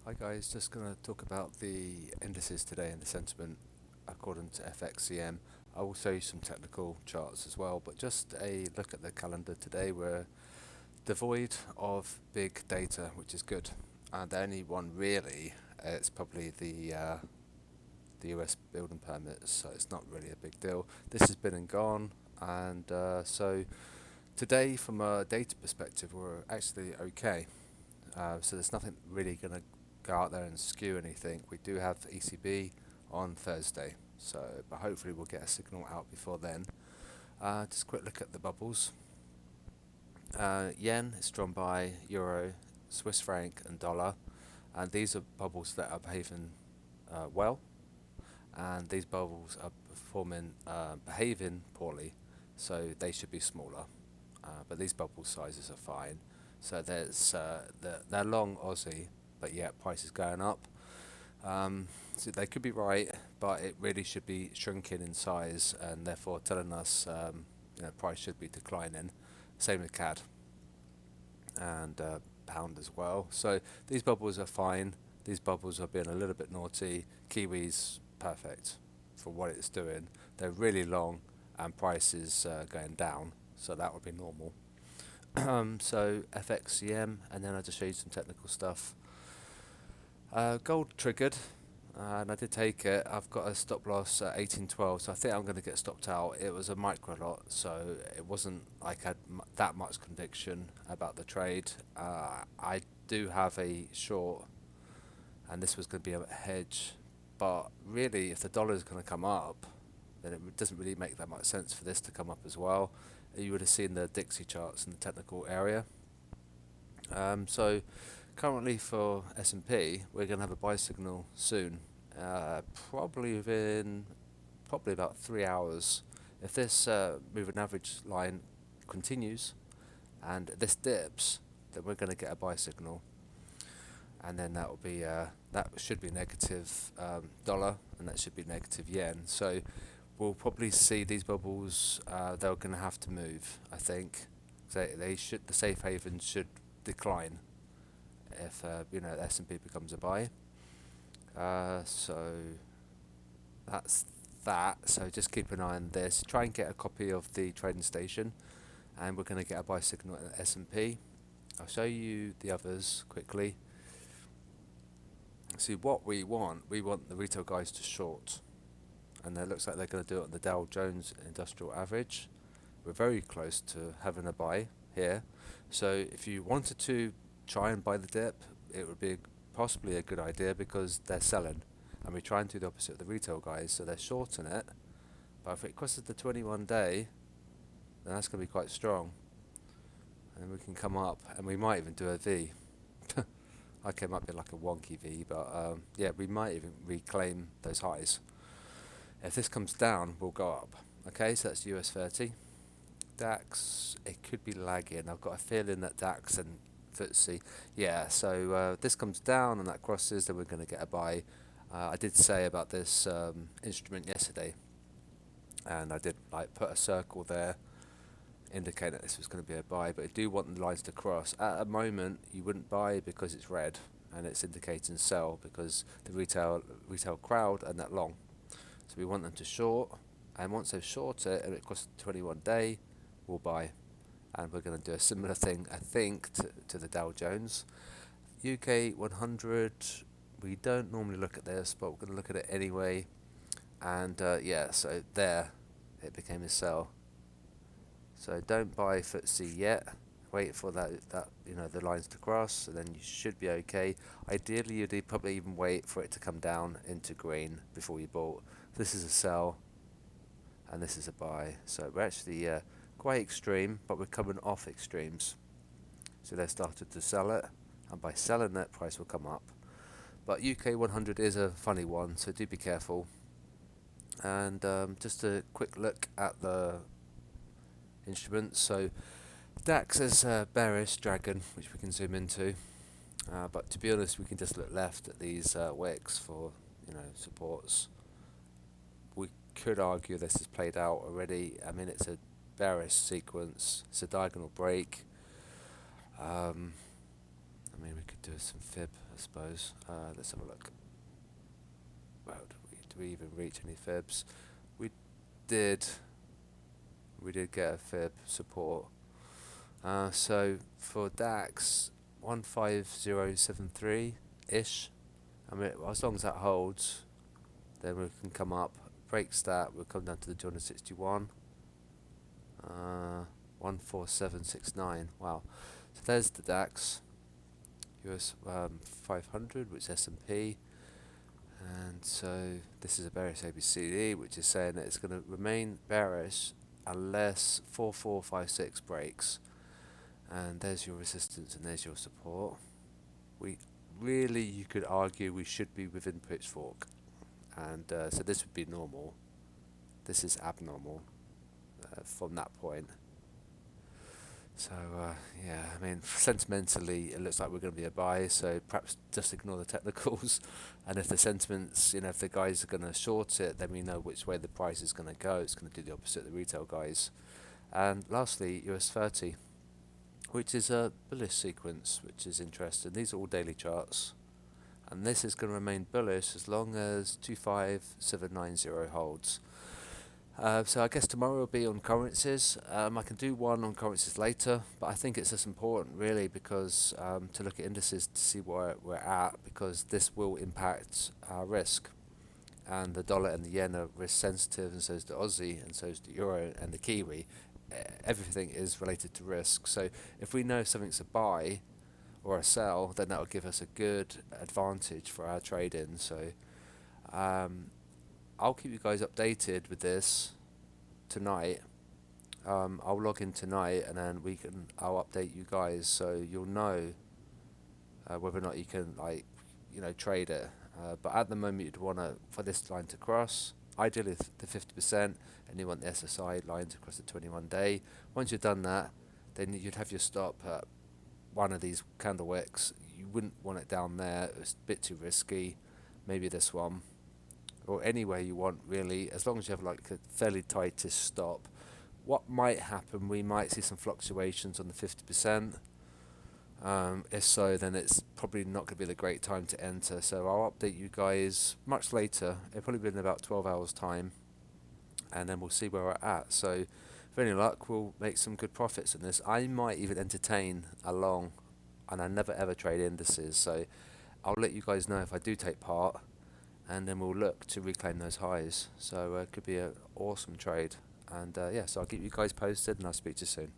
Hi guys, just going to talk about the indices today and the sentiment according to FXCM. I will show you some technical charts as well, but just a look at the calendar today. We're devoid of big data, which is good. And the only one really, it's probably the US building permits, so it's not really a big deal. This has been and gone, and so today, from a data perspective, we're actually okay. So there's nothing really going to go out there and skew anything. We do have ECB on Thursday, so but hopefully we'll get a signal out before then. Just a quick look at the bubbles. Yen is drawn by euro, Swiss franc, and dollar, and these are bubbles that are behaving well, and these bubbles are behaving poorly, so they should be smaller. But these bubble sizes are fine. So they're long Aussie, but yet price is going up. So they could be right, but it really should be shrinking in size, and therefore telling us price should be declining. Same with CAD and pound as well. So these bubbles are fine. These bubbles are being a little bit naughty. Kiwi's perfect for what it's doing. They're really long, and price is going down, so that would be normal. So FXCM, and then I'll just show you some technical stuff. Gold triggered, and I did take it. I've got a stop loss at 1812, so I think I'm going to get stopped out. It was a micro lot, so it wasn't like I had that much conviction about the trade. I do have a short, and this was going to be a hedge, but really, if the dollar is going to come up, then it doesn't really make that much sense for this to come up as well. You would have seen the Dixie charts in the technical area. So currently for S&P, we're going to have a buy signal soon, probably about 3 hours. If this moving average line continues and this dips, then we're going to get a buy signal, and then that should be negative dollar, and that should be negative yen. So we'll probably see these bubbles. They're going to have to move, I think. They should. The safe haven should decline if the S&P becomes a buy. So that's that. So just keep an eye on this. Try and get a copy of the trading station, and we're going to get a buy signal at S&P. I'll show you the others quickly. See what we want the retail guys to short, and it looks like they're going to do it on the Dow Jones Industrial Average. We're very close to having a buy here. So if you wanted to try and buy the dip, it would be possibly a good idea because they're selling, and we try and do the opposite of the retail guys, so they're shorting it. But if it crosses the 21 day, then that's going to be quite strong, and we can come up, and we might even do a V. I came up with like a wonky V, but yeah, we might even reclaim those highs. If this comes down, we'll go up. Okay, so that's US 30. DAX, it could be lagging. I've got a feeling that DAX and FTSE, yeah, so this comes down and that crosses, then we're going to get a buy. I did say about this instrument yesterday, and I did like put a circle there, indicate that this was going to be a buy, but I do want the lines to cross. At a moment, you wouldn't buy because it's red, and it's indicating sell because the retail crowd and that long. So we want them to short, and once they've short it and it crosses the 21 day, we'll buy. And we're going to do a similar thing, I think, to the Dow Jones. UK 100, we don't normally look at this, but we're going to look at it anyway. And yeah, so there, it became a sell. So don't buy FTSE yet. Wait for that the lines to cross, and then you should be okay. Ideally, you'd probably even wait for it to come down into green before you bought. This is a sell, and this is a buy. So we're actually quite extreme, but we're coming off extremes. So they started to sell it, and by selling that, price will come up. But UK 100 is a funny one, so do be careful. And just a quick look at the instruments. So DAX is bearish dragon, which we can zoom into. But to be honest, we can just look left at these wicks for supports. We could argue this is played out already. I mean, it's a bearish sequence. It's a diagonal break. I mean, we could do some fib I suppose. Let's have a look. Well, do we even reach any fibs? We did. We did get a fib support. So for DAX, 15073 ish. I mean, as long as that holds, then we can come up. Breaks that, we'll come down to the 261. 14769. Wow. So there's the DAX. US 500, which is S&P. And so this is a bearish ABCD, which is saying that it's going to remain bearish unless 4456 breaks. And there's your resistance and there's your support. We really, you could argue we should be within pitchfork. And so this would be normal. This is abnormal from that point. So yeah, I mean, sentimentally, it looks like we're going to be a buy. So perhaps just ignore the technicals, and if the sentiments, if the guys are going to short it, then we know which way the price is going to go. It's going to do the opposite of the retail guys. And lastly, US 30, which is a bullish sequence, which is interesting. These are all daily charts, and this is going to remain bullish as long as 25790 holds. So I guess tomorrow will be on currencies. I can do one on currencies later, but I think it's just important really because to look at indices to see where we're at, because this will impact our risk. And the dollar and the yen are risk sensitive, and so is the Aussie, and so is the euro and the Kiwi. Everything is related to risk. So if we know something's a buy or a sell, then that will give us a good advantage for our trade-in. So I'll keep you guys updated with this tonight. I'll log in tonight, and then I'll update you guys so you'll know whether or not you can trade it. But at the moment, you'd want for this line to cross, ideally the 50%, and you want the SSI line to cross the 21-day. Once you've done that, then you'd have your stop at one of these candle wicks. You wouldn't want it down there. It's a bit too risky. Maybe this one, or anywhere you want really, as long as you have like a fairly tightest stop. What might happen, we might see some fluctuations on the 50%. If so, then it's probably not going to be the great time to enter. So I'll update you guys much later. It'll probably be in about 12 hours time, and then we'll see where we're at. So with any luck, we'll make some good profits in this. I might even entertain a long, and I never ever trade indices, so I'll let you guys know if I do take part, and then we'll look to reclaim those highs. So it could be an awesome trade. And yeah, so I'll keep you guys posted, and I'll speak to you soon.